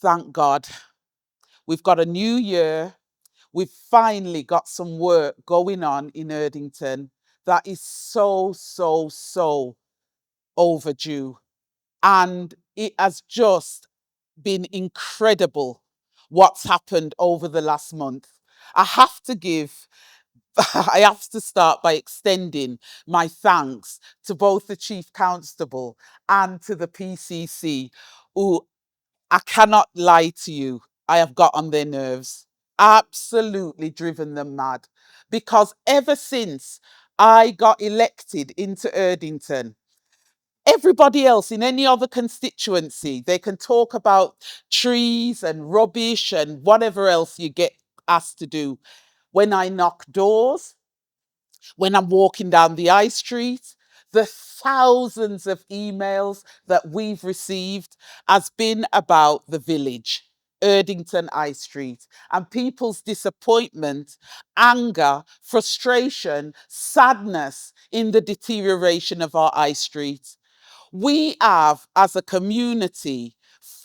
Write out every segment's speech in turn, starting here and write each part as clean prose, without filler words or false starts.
Thank God. We've got a new year. We've finally got some work going on in Erdington that is so overdue. And it has just been incredible what's happened over the last month. I have to give, I have to start by extending my thanks to both the Chief Constable and to the PCC, who, I cannot lie to you, I have got on their nerves, absolutely driven them mad. Because ever since I got elected into Erdington, everybody else in any other constituency, they can talk about trees and rubbish and whatever else you get asked to do. When I knock doors, when I'm walking down the high street, the thousands of emails that we've received has been about the village, Erdington High Street, and people's disappointment, anger, frustration, sadness in the deterioration of our high street. We have, as a community,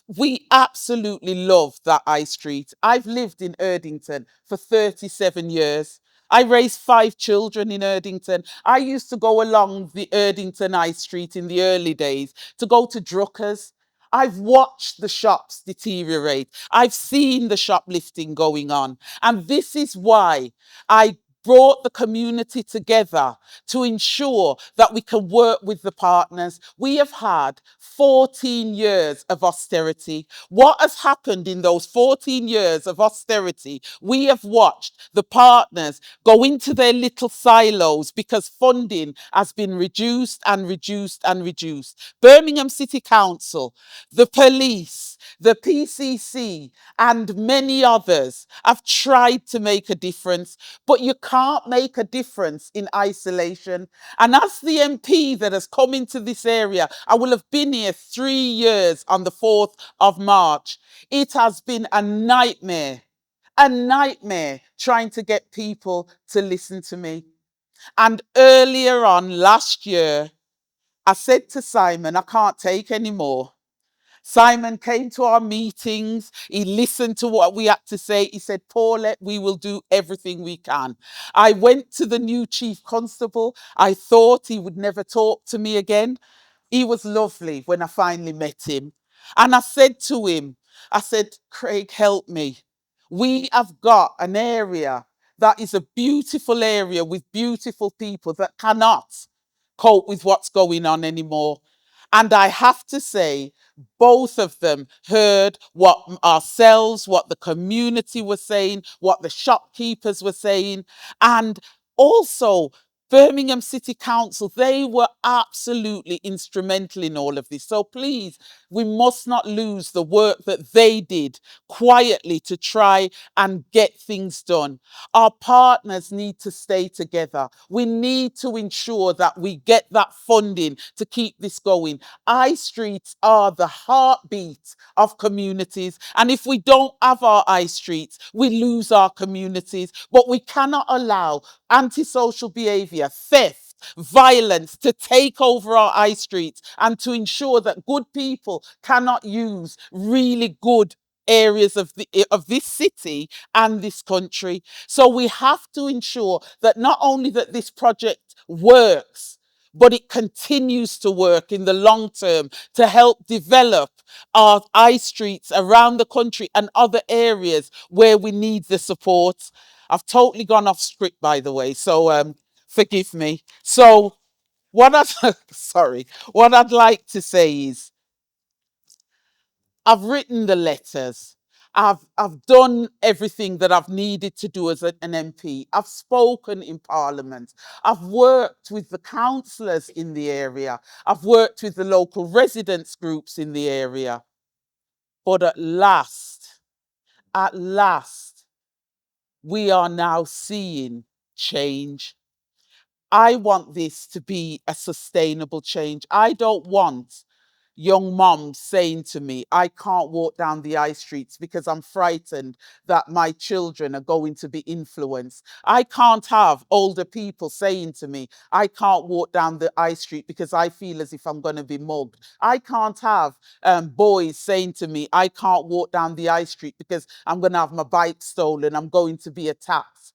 we absolutely love that high street. I've lived in Erdington for 37 years. I raised 5 children in Erdington. I used to go along the Erdington High Street in the early days to go to Druckers. I've watched the shops deteriorate. I've seen the shoplifting going on. And this is why I brought the community together to ensure that we can work with the partners. We have had 14 years of austerity. What has happened in those 14 years of austerity? We have watched the partners go into their little silos because funding has been reduced and reduced and reduced. Birmingham City Council, the police, the PCC, and many others have tried to make a difference, but you can't make a difference in isolation. And as the MP that has come into this area, I will have been here 3 years on the 4th of March. It has been a nightmare trying to get people to listen to me. And earlier on last year, I said to Simon, I can't take any more. Simon came to our meetings. He listened to what we had to say. He said, Paulette, we will do everything we can. I went to the new chief constable. I thought he would never talk to me again. He was lovely when I finally met him. And I said to him, I said, Craig, help me. We have got an area that is a beautiful area with beautiful people that cannot cope with what's going on anymore. And I have to say, both of them heard what ourselves, what the community was saying, what the shopkeepers were saying, and also Birmingham City Council, they were absolutely instrumental in all of this. So please, we must not lose the work that they did quietly to try and get things done. Our partners need to stay together. We need to ensure that we get that funding to keep this going. High streets are the heartbeat of communities. And if we don't have our high streets, we lose our communities. But we cannot allow antisocial behaviour, theft, violence to take over our high streets and to ensure that good people cannot use really good areas of this city and this country. So we have to ensure that not only that this project works, but it continues to work in the long term to help develop our high streets around the country and other areas where we need the support. I've totally gone off script, by the way, so forgive me. So what I sorry, what I'd like to say is I've written the letters. I've done everything that I've needed to do as an MP. I've spoken in Parliament. I've worked with the councillors in the area. I've worked with the local residents groups in the area. But at last, we are now seeing change. I want this to be a sustainable change. I don't want young moms saying to me, I can't walk down the high streets because I'm frightened that my children are going to be influenced. I can't have older people saying to me, I can't walk down the high street because I feel as if I'm going to be mugged. I can't have boys saying to me, I can't walk down the high street because I'm going to have my bike stolen, I'm going to be attacked.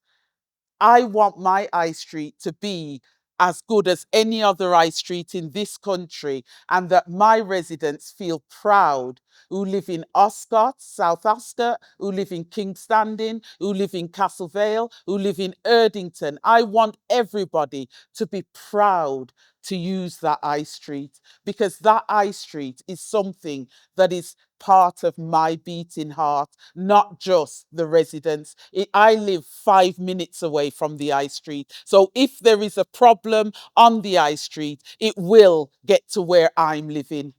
I want my high street to be as good as any other high street in this country, and that my residents feel proud who live in Oscott, South Oscott, who live in Kingstanding, who live in Castlevale, who live in Erdington. I want everybody to be proud to use that high street, because that high street is something that is part of my beating heart, not just the residents. I live 5 minutes away from the high street. So if there is a problem on the high street, it will get to where I'm living.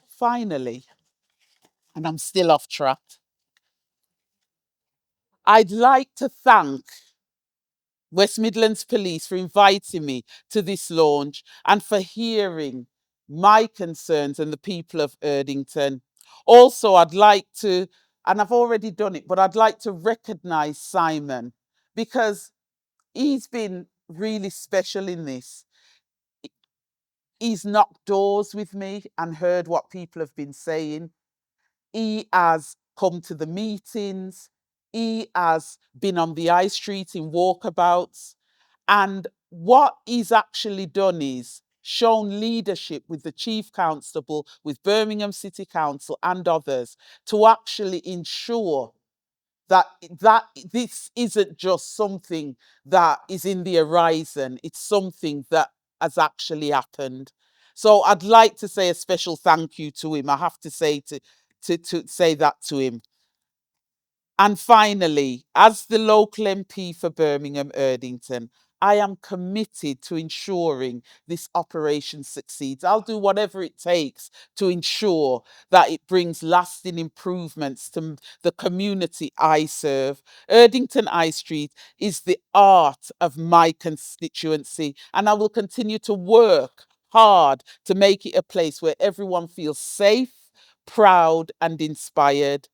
Finally, and I'm still off track, I'd like to thank West Midlands Police for inviting me to this launch and for hearing my concerns and the people of Erdington. Also, I'd like to, and I've already done it, but I'd like to recognise Simon, because he's been really special in this. He's knocked doors with me and heard what people have been saying. He has come to the meetings. He has been on the high street in walkabouts. And what he's actually done is shown leadership with the Chief Constable, with Birmingham City Council and others, to actually ensure that this isn't just something that is in the horizon, it's something that has actually happened. So I'd like to say a special thank you to him. I have to say to say that to him. And finally, as the local MP for Birmingham Erdington, I am committed to ensuring this operation succeeds. I'll do whatever it takes to ensure that it brings lasting improvements to the community I serve. Erdington High Street is the art of my constituency, and I will continue to work hard to make it a place where everyone feels safe, proud, and inspired.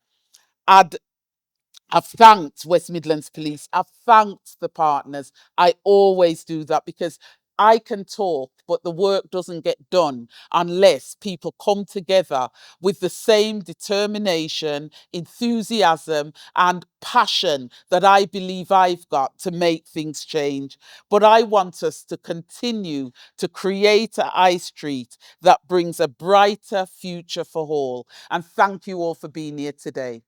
I've thanked West Midlands Police. I've thanked the partners. I always do that, because I can talk, but the work doesn't get done unless people come together with the same determination, enthusiasm, and passion that I believe I've got to make things change. But I want us to continue to create a high street that brings a brighter future for all. And thank you all for being here today.